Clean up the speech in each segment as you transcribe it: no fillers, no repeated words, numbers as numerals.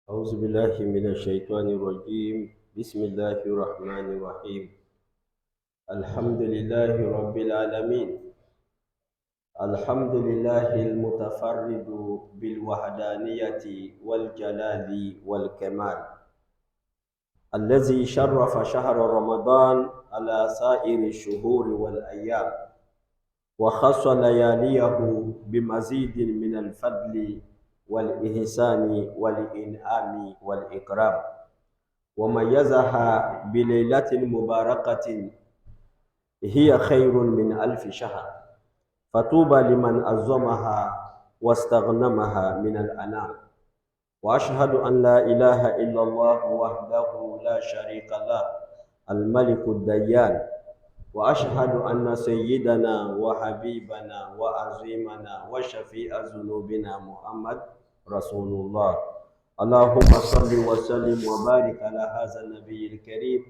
أعوذ بالله من الشيطان الرجيم. بسم الله الرحمن الرحيم. الحمد لله رب العالمين. الحمد لله المتفرد بالوحدانية والجلال والكمال، الذي شرف شهر رمضان على سائر الشهور والأيام، وخص لياليه بمزيد من الفضل والإحسان والإنعام والإكرام، وميزها بليلة مباركة هي خير من 1000 شهر، فطوبى لمن عظمها واستغنمها من الأنام. وأشهد أن لا إله إلا الله وحده لا شريك له الملك الديان، وأشهد أن سيدنا وحبيبنا وعظيمنا وشفيع ذنوبنا محمد رسول الله. اللهم صل وسلم وبارك على هذا النبي الكريم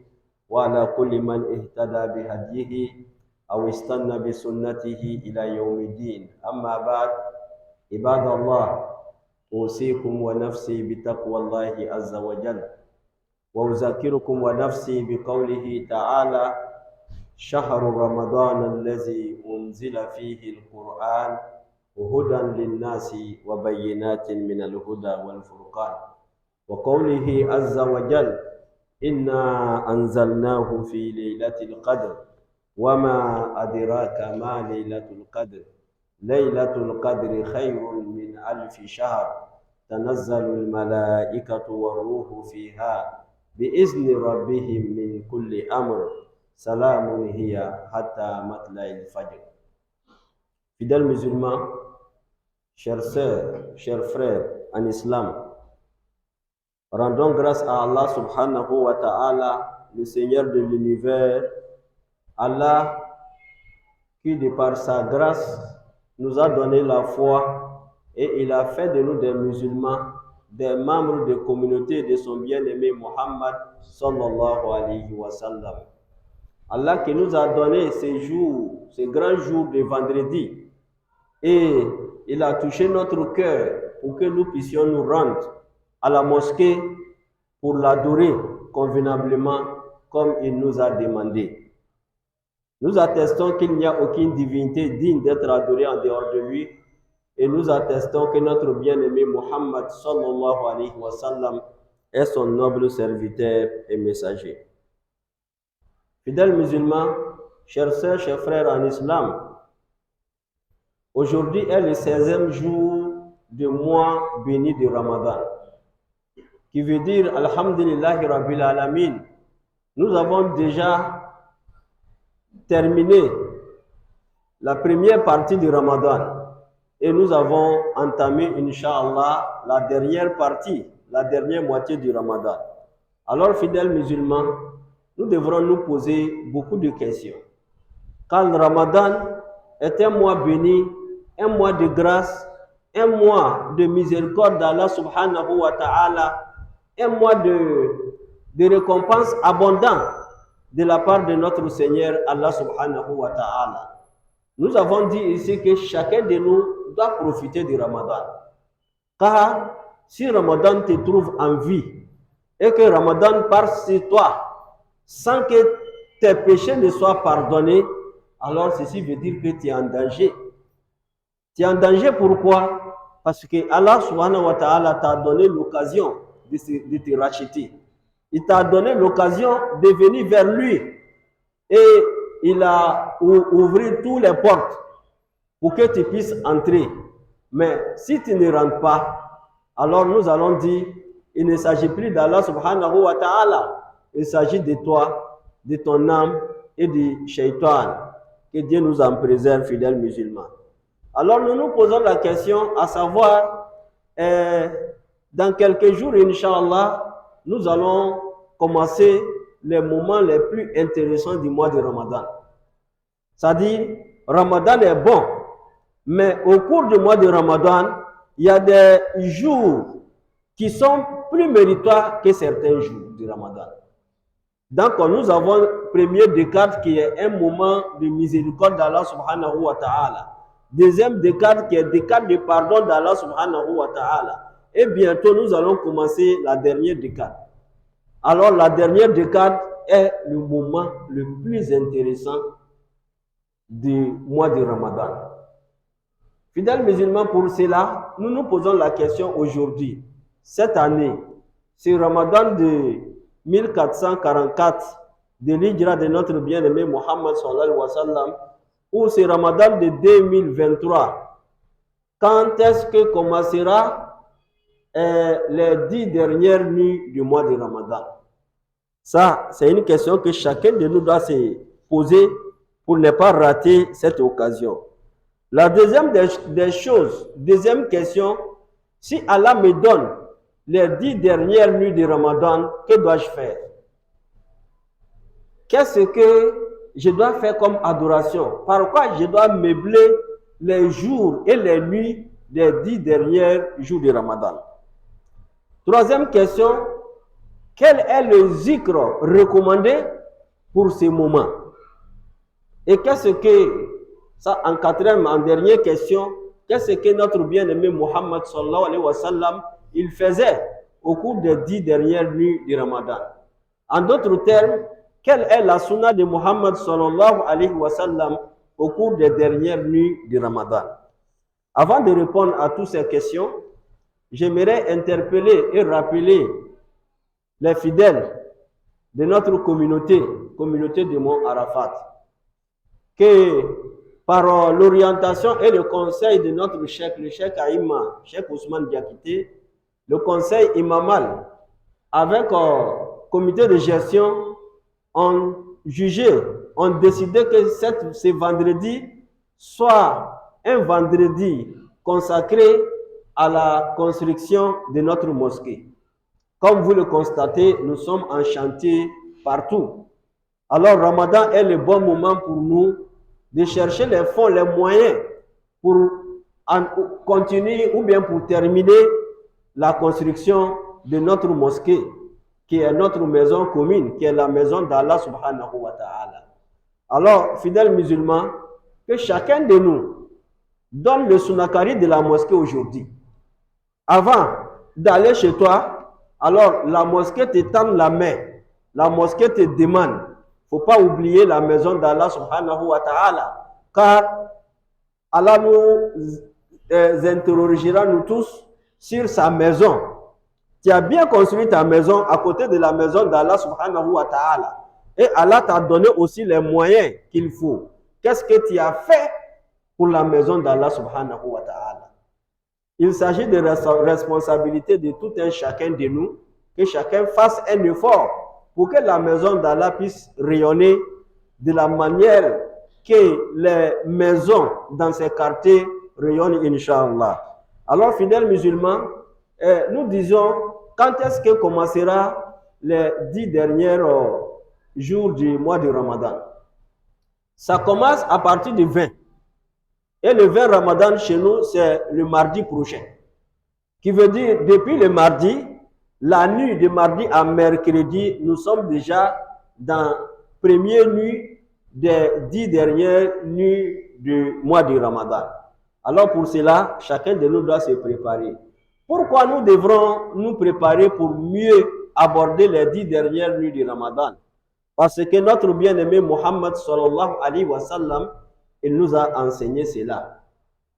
وعلى كل من اهتدى بهديه أو استنى بسنته إلى يوم الدين. أما بعد، عباد الله، أوصيكم ونفسي بتقوى الله عز وجل، وأذكركم ونفسي بقوله تعالى: شهر رمضان الذي أنزل فيه القرآن هدى للناس وبينات من الهدى والفرقان، وقوله عز وجل: إنا أنزلناه في ليلة القدر وما أدراك ما ليلة القدر ليلة القدر خير من 1000 شهر، تنزل الملائكة والروح فيها بإذن ربهم من كل أمر، سلام هي حتى مطلع الفجر. Fidèles musulmans, chers sœurs, chers frères en islam, rendons grâce à Allah subhanahu wa ta'ala, le Seigneur de l'univers, Allah qui de par sa grâce nous a donné la foi et il a fait de nous des musulmans, des membres de communauté de son bien-aimé Muhammad sallallahu alayhi wa sallam. Allah qui nous a donné ces jours, ces grands jours de vendredi, et il a touché notre cœur pour que nous puissions nous rendre à la mosquée pour l'adorer convenablement comme il nous a demandé. Nous attestons qu'il n'y a aucune divinité digne d'être adorée en dehors de lui, et nous attestons que notre bien-aimé Muhammad sallallahu alayhi wa sallam est son noble serviteur et messager. Fidèles musulmans, chers sœurs, chers frères en islam, aujourd'hui est le 16e jour du mois béni de Ramadan, qui veut dire Alhamdulillahi Rabbil Alamin. Nous avons déjà terminé la première partie du Ramadan et nous avons entamé, Inch'Allah, la dernière partie, la dernière moitié du Ramadan. Alors, fidèles musulmans, nous devrons nous poser beaucoup de questions. Car le Ramadan est un mois béni, un mois de grâce, un mois de miséricorde d'Allah subhanahu wa ta'ala, un mois de récompense abondante de la part de notre Seigneur Allah subhanahu wa ta'ala. Nous avons dit ici que chacun de nous doit profiter du Ramadan. Car si Ramadan te trouve en vie et que Ramadan passe sur toi sans que tes péchés ne soient pardonnés, alors ceci veut dire que tu es en danger. Tu es en danger pourquoi? Parce que Allah subhanahu wa ta'ala t'a donné l'occasion de te racheter. Il t'a donné l'occasion de venir vers lui et il a ouvert toutes les portes pour que tu puisses entrer. Mais si tu ne rentres pas, alors nous allons dire, il ne s'agit plus d'Allah subhanahu wa ta'ala, il s'agit de toi, de ton âme et du shaitan. Que Dieu nous en préserve, fidèles musulmans. Alors nous nous posons la question à savoir, dans quelques jours, Inch'Allah, nous allons commencer les moments les plus intéressants du mois de Ramadan. C'est-à-dire, Ramadan est bon, mais au cours du mois de Ramadan, il y a des jours qui sont plus méritoires que certains jours du Ramadan. Donc, nous avons le premier décade qui est un moment de miséricorde d'Allah subhanahu wa ta'ala. Deuxième décade qui est décade de pardon d'Allah subhanahu wa ta'ala. et bientôt nous allons commencer la dernière décade. Alors la dernière décade est le moment le plus intéressant du mois de Ramadan. Fidèles musulmans, pour cela, nous nous posons la question aujourd'hui, cette année, ce Ramadan de 1444 de l'Hijra de notre bien-aimé Muhammad sallallahu alayhi wa sallam, ou ce Ramadan de 2023, quand est-ce que commencera les 10 dernières nuits du mois de Ramadan? Ça, c'est une question que chacun de nous doit se poser pour ne pas rater cette occasion. La deuxième des choses, deuxième question, si Allah me donne les 10 dernières nuits de Ramadan, que dois-je faire? Qu'est-ce que je dois faire comme adoration? Par quoi je dois meubler les jours et les nuits des 10 derniers jours de Ramadan? Troisième question, quel est le zikr recommandé pour ces moments? Et qu'est-ce que, ça en quatrième, en dernière question, qu'est-ce que notre bien-aimé Muhammad sallallahu alayhi wa sallam, il faisait au cours des 10 dernières nuits du Ramadan? En d'autres termes, quelle est la sunna de Muhammad sallallahu alayhi wa sallam au cours des dernières nuits du Ramadan? Avant de répondre à toutes ces questions, j'aimerais interpeller et rappeler les fidèles de notre communauté de Mont Arafat, que par l'orientation et le conseil de notre cheikh, le cheikh Aïma, cheikh Ousmane Diakité, le conseil imamal, avec un comité de gestion, ont jugé, ont décidé que ce vendredi soit un vendredi consacré à la construction de notre mosquée. Comme vous le constatez, nous sommes en chantier partout. Alors, Ramadan est le bon moment pour nous de chercher les fonds, les moyens pour continuer ou bien pour terminer la construction de notre mosquée, qui est notre maison commune, qui est la maison d'Allah subhanahu wa ta'ala. Alors, fidèles musulmans, que chacun de nous donne le sunakari de la mosquée aujourd'hui. Avant d'aller chez toi, alors la mosquée te tend la main, la mosquée te demande. Il ne faut pas oublier la maison d'Allah subhanahu wa ta'ala, car Allah nous interrogera nous tous sur sa maison. Tu as bien construit ta maison à côté de la maison d'Allah subhanahu wa ta'ala. Et Allah t'a donné aussi les moyens qu'il faut. Qu'est-ce que tu as fait pour la maison d'Allah subhanahu wa ta'ala? Il s'agit de responsabilité de tout un chacun de nous, que chacun fasse un effort pour que la maison d'Allah puisse rayonner de la manière que les maisons dans ces quartiers rayonnent, Inch'Allah. Alors, fidèles musulmans, nous disons, quand est-ce que commencera les 10 derniers jours du mois de Ramadan? Ça commence à partir du 20. Et le 20 Ramadan chez nous, c'est le mardi prochain. Qui veut dire, depuis le mardi, la nuit de mardi à mercredi, nous sommes déjà dans la première nuit des 10 dernières nuits du mois de Ramadan. Alors pour cela, chacun de nous doit se préparer. Pourquoi nous devrons nous préparer pour mieux aborder les 10 dernières nuits du Ramadan? Parce que notre bien-aimé Muhammad sallallahu alayhi wa sallam, il nous a enseigné cela.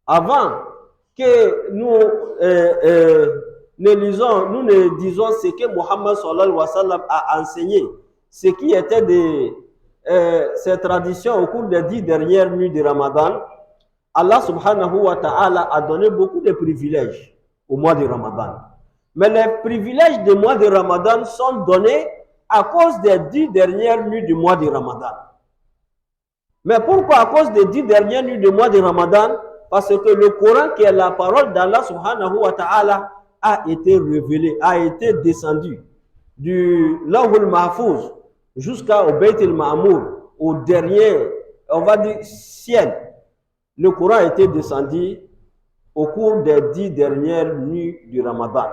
Avant que nous ne disons ce que Muhammad sallallahu alayhi wa sallam a enseigné, ce qui était de ces traditions au cours des 10 dernières nuits du Ramadan, Allah subhanahu wa ta'ala a donné beaucoup de privilèges au mois de Ramadan. Mais les privilèges du mois de Ramadan sont donnés à cause des 10 dernières nuits du mois de Ramadan. Mais pourquoi à cause des 10 dernières nuits du mois de Ramadan? Parce que le Coran, qui est la parole d'Allah subhanahu wa ta'ala, a été révélé, a été descendu du Lawhul Mahfouz jusqu'au Bayt al-Ma'mour, au dernier, on va dire, ciel. Le Coran a été descendu au cours des 10 dernières nuits du Ramadan.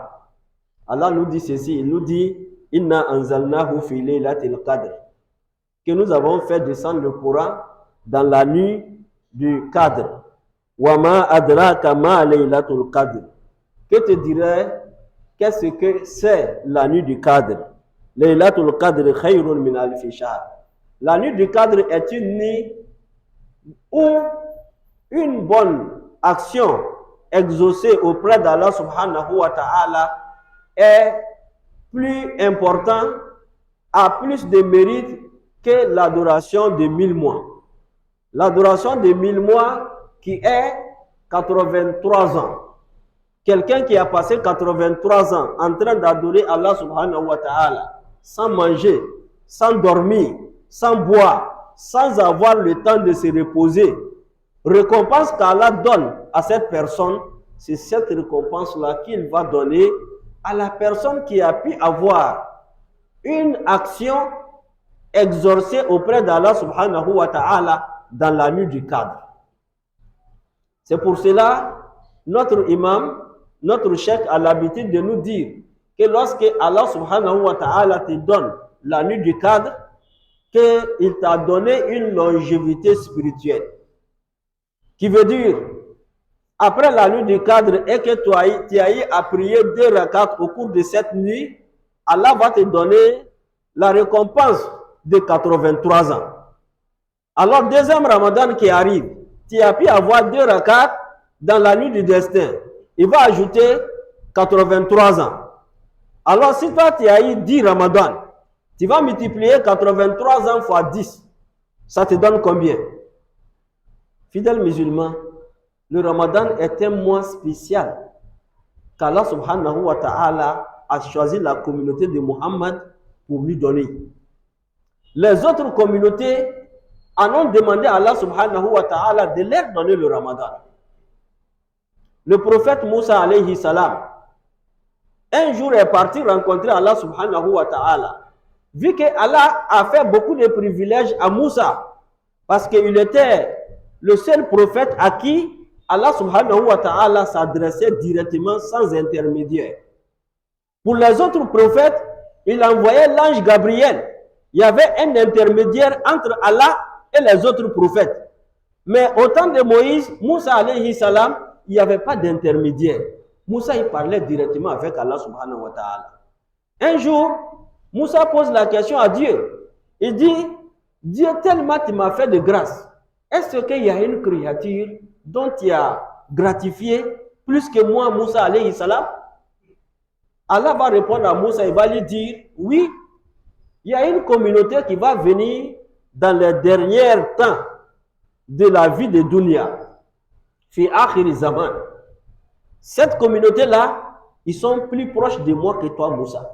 Allah nous dit ceci, il nous dit « Inna anzalnahu fi laylatil qadr » que nous avons fait descendre le Coran dans la nuit du Qadr. « Wa ma adraka ma laylatul qadr » Que te dirait qu'est-ce que c'est la nuit du Qadr? Laylatul Qadr khayrun min alfi shahr. La nuit du Qadr est une nuit où une bonne action exaucée auprès d'Allah subhanahu wa ta'ala est plus important, a plus de mérite que l'adoration de 1000 mois. L'adoration de 1000 mois qui est 83 ans. Quelqu'un qui a passé 83 ans en train d'adorer Allah subhanahu wa ta'ala, sans manger, sans dormir, sans boire, sans avoir le temps de se reposer, récompense qu'Allah donne à cette personne, c'est cette récompense-là qu'il va donner à la personne qui a pu avoir une action exorcée auprès d'Allah subhanahu wa ta'ala dans la nuit du Qadr. C'est pour cela, notre imam, notre cheikh a l'habitude de nous dire que lorsque Allah subhanahu wa ta'ala te donne la nuit du Qadr, qu'il t'a donné une longévité spirituelle. Qui veut dire, après la nuit du Qadr et que tu as eu à prier 2 rakats au cours de cette nuit, Allah va te donner la récompense de 83 ans. Alors, deuxième Ramadan qui arrive, tu as pu avoir 2 rakats dans la nuit du destin. Il va ajouter 83 ans. Alors, si toi tu as eu 10 Ramadan, tu vas multiplier 83 ans fois 10. Ça te donne combien? Fidèles musulmans, le Ramadan est un mois spécial qu'Allah subhanahu wa ta'ala a choisi la communauté de Muhammad pour lui donner. Les autres communautés en ont demandé à Allah subhanahu wa ta'ala de leur donner le Ramadan. Le prophète Moussa alayhi salam, un jour est parti rencontrer Allah subhanahu wa ta'ala. Vu que Allah a fait beaucoup de privilèges à Moussa, parce qu'il était le seul prophète à qui Allah subhanahu wa ta'ala s'adressait directement sans intermédiaire. Pour les autres prophètes, il envoyait l'ange Gabriel. Il y avait un intermédiaire entre Allah et les autres prophètes. Mais au temps de Moïse, Moussa alayhi salam, il n'y avait pas d'intermédiaire. Moussa, il parlait directement avec Allah subhanahu wa ta'ala. Un jour, Moussa pose la question à Dieu. Il dit, Dieu, tellement tu m'as fait de grâce. Est-ce qu'il y a une créature dont tu as gratifié plus que moi, Moussa alayhi salam? Allah va répondre à Moussa, il va lui dire, oui, il y a une communauté qui va venir dans les derniers temps de la vie de Dunya. Fi akhir zaman. Cette communauté-là, ils sont plus proches de moi que toi, Moussa.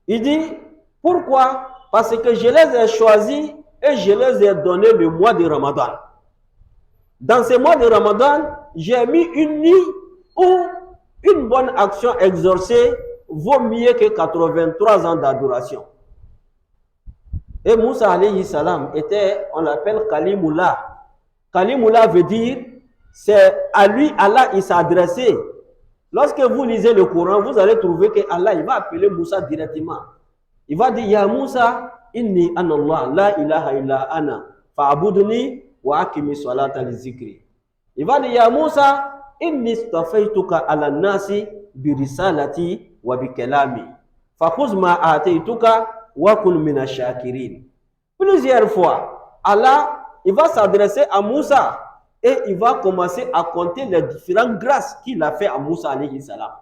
Il dit, pourquoi? Parce que je les ai choisis et je les ai donné le mois de Ramadan. Dans ce mois de Ramadan, j'ai mis une nuit où une bonne action exorcée vaut mieux que 83 ans d'adoration. Et Moussa alayhi salam était, on l'appelle Kalimullah. Kalimullah veut dire, c'est à lui Allah il s'est adressé. Lorsque vous lisez le Coran, vous allez trouver que Allah il va appeler Moussa directement. Il va dire, Ya Moussa, inni anallah, la ilaha illa ana, fa'abudni wa akimi salata li zikri. Il va dire, Ya Moussa, inni stafaytuka ala nasi bi risalati wa bi kalami. Fakhuz ma ataytuka wa kun mina shakirin. Plusieurs fois, Allah il va s'adresser à Moussa et il va commencer à compter les différentes grâces qu'il a fait à Moussa alayhi salam.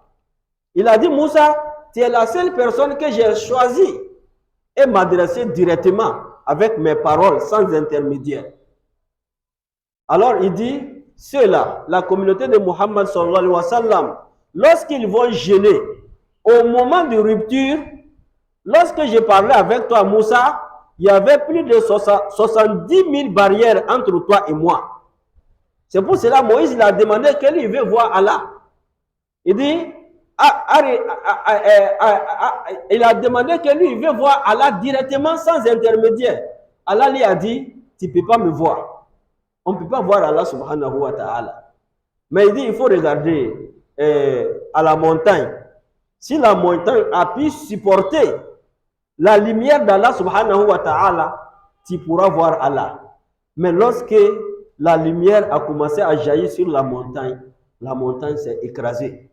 Il a dit, Moussa, tu es la seule personne que j'ai choisie et m'adresser directement avec mes paroles sans intermédiaire. Alors il dit, ceux-là, la communauté de Muhammad sallallahu alayhi wa sallam, lorsqu'ils vont jeûner, au moment de rupture, lorsque j'ai parlé avec toi, Moussa, il y avait plus de 70 000 barrières entre toi et moi. C'est pour cela que Moïse il a demandé qu'il veut voir Allah. Il dit, il a demandé que lui veut voir Allah directement sans intermédiaire. Allah lui a dit, tu ne peux pas me voir. On ne peut pas voir Allah subhanahu wa ta'ala. Mais il dit, il faut regarder à la montagne. Si la montagne a pu supporter la lumière d'Allah subhanahu wa ta'ala, tu pourras voir Allah. Mais lorsque la lumière a commencé à jaillir sur la montagne s'est écrasée.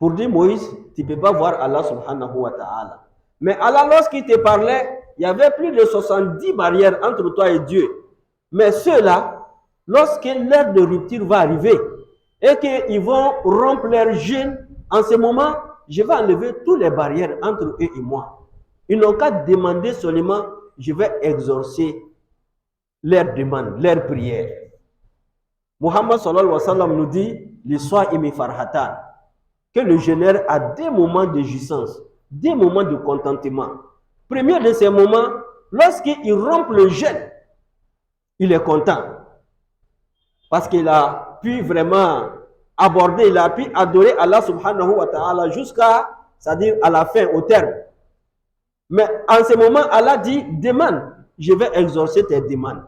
pour dire Moïse, tu ne peux pas voir Allah subhanahu wa ta'ala. Mais Allah, lorsqu'il te parlait, il y avait plus de 70 barrières entre toi et Dieu. Mais ceux-là, lorsque l'heure de rupture va arriver et qu'ils vont rompre leur jeûne, en ce moment, je vais enlever toutes les barrières entre eux et moi. Ils n'ont qu'à demander seulement, je vais exaucer leurs demandes, leurs prières. Muhammad sallallahu alayhi wa sallam nous dit, l'histoire imi farhatan, que le jeûneur a des moments de jouissance, des moments de contentement. Premier de ces moments, lorsqu'il rompt le jeûne, il est content. Parce qu'il a pu vraiment aborder, il a pu adorer Allah subhanahu wa ta'ala jusqu'à, c'est-à-dire à la fin, au terme. Mais en ce moment, Allah dit, demande, je vais exaucer tes demandes.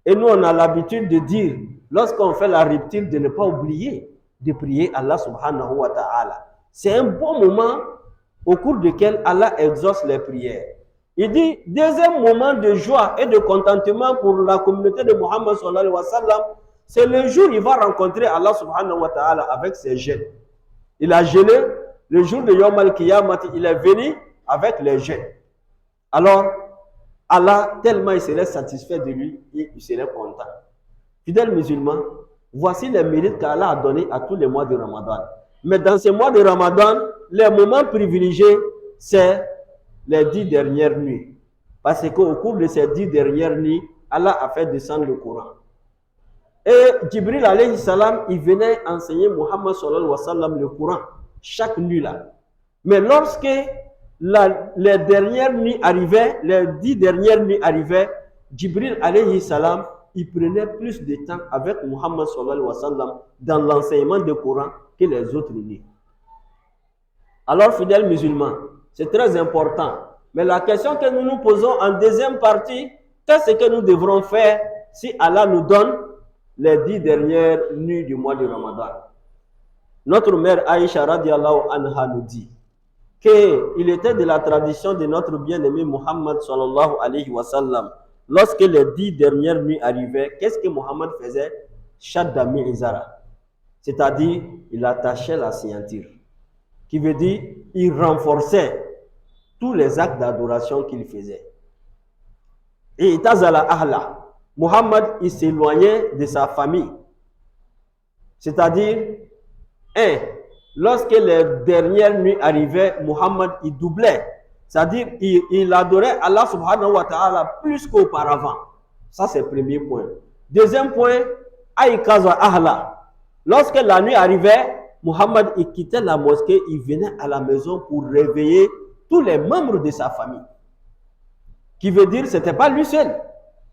Et nous, on a l'habitude de dire, lorsqu'on fait la rupture, de ne pas oublier de prier Allah subhanahu wa ta'ala. C'est un bon moment au cours duquel Allah exauce les prières. Il dit, deuxième moment de joie et de contentement pour la communauté de Muhammad sallallahu alayhi wa sallam, c'est le jour où il va rencontrer Allah subhanahu wa ta'ala avec ses jeûnes. Il a jeûné, le jour de Yom al-Qiyamah, il est venu avec les jeûnes. Alors, Allah, tellement il serait satisfait de lui, et il serait content. Fidèles musulmans, voici les mérites qu'Allah a donnés à tous les mois de Ramadan. Mais dans ces mois de Ramadan, les moments privilégiés, c'est les 10 dernières nuits. Parce qu'au cours de ces 10 dernières nuits, Allah a fait descendre le Coran. Et Jibril alayhi salam, il venait enseigner Muhammad sallallahu alayhi wa sallam le Coran chaque nuit là. Mais lorsque les dernières nuits arrivaient, les 10 dernières nuits arrivaient, Jibril alayhi salam, il prenait plus de temps avec Muhammad sallallahu alayhi wa sallam dans l'enseignement du Coran que les autres nuits. Alors, fidèles musulmans, c'est très important. Mais la question que nous nous posons en deuxième partie, qu'est-ce que nous devrons faire si Allah nous donne les 10 dernières nuits du mois de Ramadan? Notre mère Aïcha radiallahu anha nous dit qu'il était de la tradition de notre bien-aimé Muhammad sallallahu alayhi wa sallam. Lorsque les 10 dernières nuits arrivaient, qu'est-ce que Muhammad faisait? Shaddami izara. C'est-à-dire, il attachait la ceinture. Qui veut dire, il renforçait tous les actes d'adoration qu'il faisait. Et itazala ahla. Muhammad, il s'éloignait de sa famille. C'est-à-dire, lorsque les dernières nuits arrivaient, Muhammad, il doublait. C'est-à-dire, il adorait Allah subhanahu wa ta'ala plus qu'auparavant. Ça, c'est le premier point. Deuxième point, aïkaza ahla. Lorsque la nuit arrivait, Muhammad, il quittait la mosquée, il venait à la maison pour réveiller tous les membres de sa famille. Qui veut dire, ce n'était pas lui seul.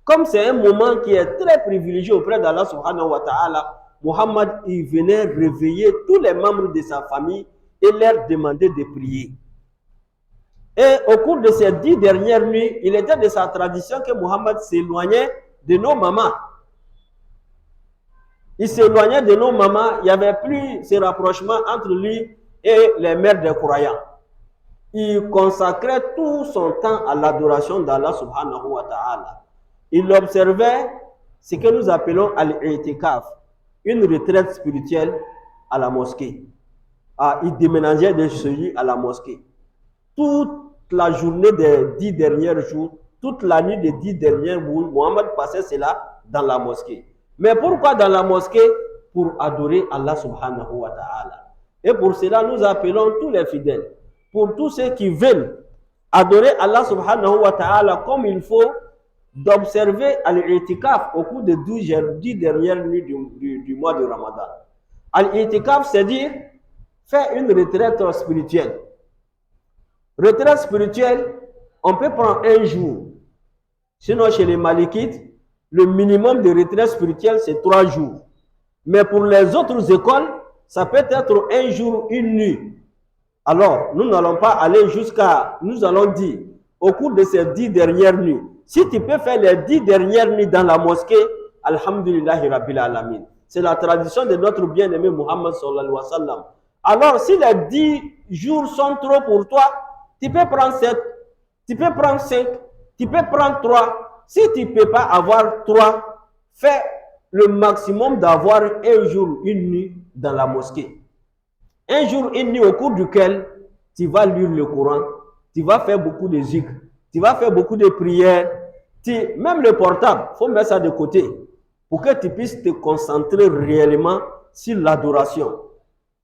Comme c'est un moment qui est très privilégié auprès d'Allah subhanahu wa ta'ala, Muhammad, il venait réveiller tous les membres de sa famille et leur demander de prier. Et au cours de ces 10 dernières nuits, il était de sa tradition que Muhammad s'éloignait de nos mamans. Il s'éloignait de nos mamans, il n'y avait plus ce rapprochement entre lui et les mères des croyants. Il consacrait tout son temps à l'adoration d'Allah subhanahu wa ta'ala. Il observait ce que nous appelons al-i'tikaf, une retraite spirituelle à la mosquée. Il déménageait de chez lui à la mosquée. Toute la journée des 10 derniers jours, toute la nuit des 10 derniers jours, Muhammad passait cela dans la mosquée. Mais pourquoi dans la mosquée? Pour adorer Allah subhanahu wa ta'ala. Et pour cela, nous appelons tous les fidèles, pour tous ceux qui veulent adorer Allah subhanahu wa ta'ala comme il faut, d'observer al-i'tikaf au cours des 10 dernières nuits du mois de Ramadan. Al-i'tikaf, c'est dire faire une retraite spirituelle. Retraite spirituelle, on peut prendre un jour. Sinon, chez les Malikites, le minimum de retraite spirituelle, c'est 3 jours. Mais pour les autres écoles, ça peut être un jour, une nuit. Alors, nous n'allons pas aller jusqu'à, nous allons dire, au cours de ces 10 dernières nuits, si tu peux faire les 10 dernières nuits dans la mosquée, Alhamdulillahi Rabbil Alamin. C'est la tradition de notre bien-aimé Muhammad sallallahu alayhi wa sallam. Alors, si les 10 jours sont trop pour toi, tu peux prendre 7, tu peux prendre 5, tu peux prendre 3. Si tu ne peux pas avoir 3, fais le maximum d'avoir un jour, une nuit dans la mosquée. Un jour, une nuit au cours duquel tu vas lire le Coran, tu vas faire beaucoup de zikr, tu vas faire beaucoup de prières, même le portable, il faut mettre ça de côté pour que tu puisses te concentrer réellement sur l'adoration.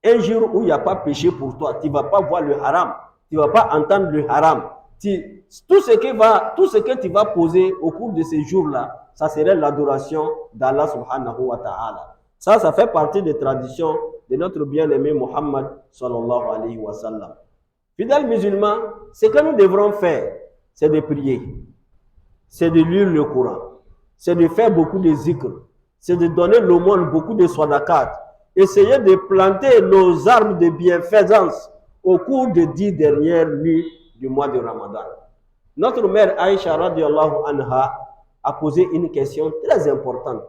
Un jour où il n'y a pas péché pour toi, tu ne vas pas voir le haram, tu ne vas pas entendre le haram. Tout ce que tu vas poser au cours de ces jours-là, ça serait l'adoration d'Allah subhanahu wa ta'ala. Ça fait partie des traditions de notre bien-aimé Muhammad sallallahu alayhi wa sallam. Fidèles musulmans, ce que nous devrons faire, c'est de prier, c'est de lire le Coran, c'est de faire beaucoup de zikr, c'est de donner l'aumône, beaucoup de sadakat, essayer de planter nos arbres de bienfaisance au cours des 10 dernières nuits du mois de Ramadan. Notre mère Aïcha radiallahu anha a posé une question très importante,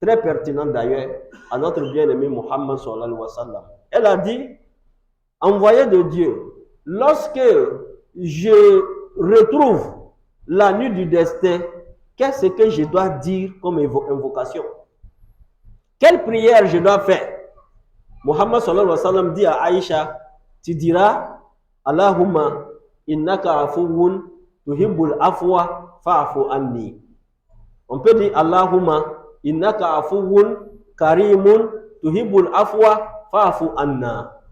très pertinente d'ailleurs, à notre bien-aimé Muhammad sallallahu alayhi wa sallam. Elle a dit, envoyé de Dieu, lorsque je retrouve la nuit du destin, qu'est-ce que je dois dire comme invocation? Quelle prière je dois faire? Muhammad sallallahu alayhi wa sallam dit à Aïcha, tu diras, Allahumma innaka afuwun tuhibbul afwa fa'fu anni. On peut dire Allahumma innaka afuwun karimun tuhibbul afwa fa'fu anna.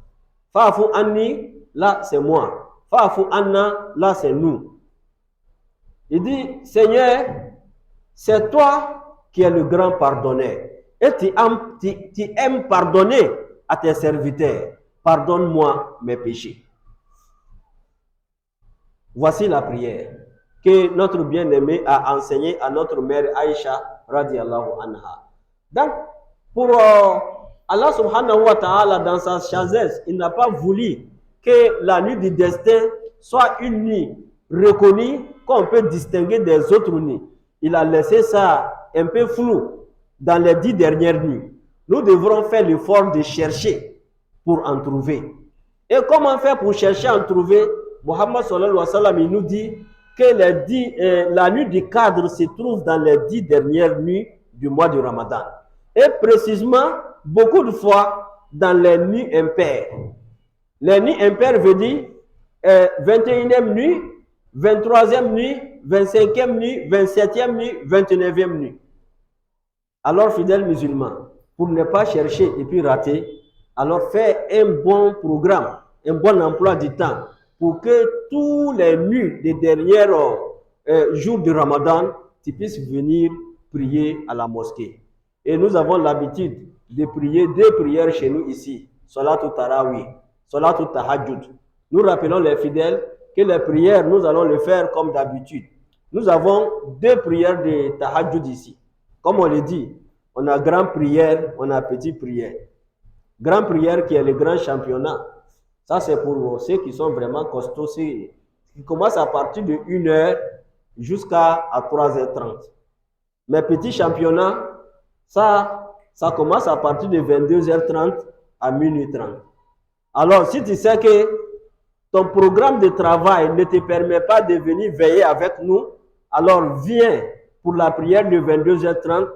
Fa'fu anni, là c'est moi. Fa'fu anna, là c'est nous. Il dit, Seigneur, c'est toi qui es le grand pardonneur. Et tu aimes pardonner à tes serviteurs. Pardonne-moi mes péchés. Voici la prière que notre bien-aimé a enseignée à notre mère Aïcha radiallahu anha. Donc, pour Allah subhanahu wa ta'ala, dans sa sagesse, il n'a pas voulu que la nuit du destin soit une nuit reconnue qu'on peut distinguer des autres nuits. Il a laissé ça un peu flou dans les 10 dernières nuits. Nous devrons faire l'effort de chercher pour en trouver. Et comment faire pour chercher à en trouver? Muhammad sallallahu alayhi wa sallam, il nous dit que la nuit du cadre se trouve dans les 10 dernières nuits du mois du Ramadan. Et précisément, beaucoup de fois, dans les nuits impaires. Les nuits impaires veut dire 21e nuit, 23e nuit, 25e nuit, 27e nuit, 29e nuit. Alors, fidèles musulmans, pour ne pas chercher et puis rater, alors fais un bon programme, un bon emploi du temps pour que tous les nuits des derniers jours du Ramadan, tu puisses venir prier à la mosquée. Et nous avons l'habitude de prier 2 prières chez nous ici, Salatul Tarawih, Salatul Tahajjud. Nous rappelons les fidèles que les prières, nous allons les faire comme d'habitude. Nous avons 2 prières de Tahajjud ici. Comme on le dit, on a grande prière, on a petite prière. Grande prière qui est le grand championnat. Ça, c'est pour ceux qui sont vraiment costauds, qui commencent à partir de 1h jusqu'à 3h30. Mais petit championnat, ça commence à partir de 22h30 à minuit 30. Alors, si tu sais que ton programme de travail ne te permet pas de venir veiller avec nous, alors viens pour la prière de 22h30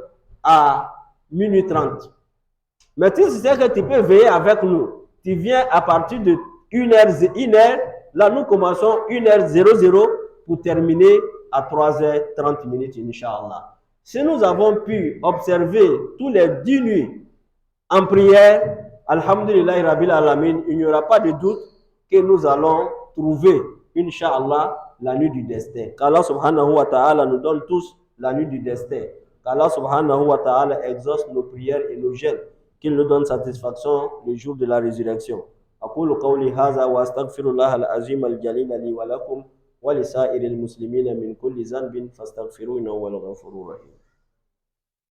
à minuit 30. Mais si tu sais que tu peux veiller avec nous, tu viens à partir de 1h, là nous commençons 1h00 pour terminer à 3h30, Inch'Allah. Si nous avons pu observer tous les 10 nuits en prière, Alhamdulillah Rabbil Alamin, il n'y aura pas de doute que nous allons trouver, Inch'Allah, la nuit du destin. Qu'Allah subhanahu wa ta'ala nous donne tous la nuit du destin. Qu'Allah subhanahu wa ta'ala exauce nos prières et nos jeûnes. Qu'il nous donne satisfaction le jour de la résurrection. أقول قولي هذا وأستغفر الله العظيم الجليل لي ولكم ولسائر المسلمين من كل ذنب فاستغفروه إنه هو الغفور الرحيم.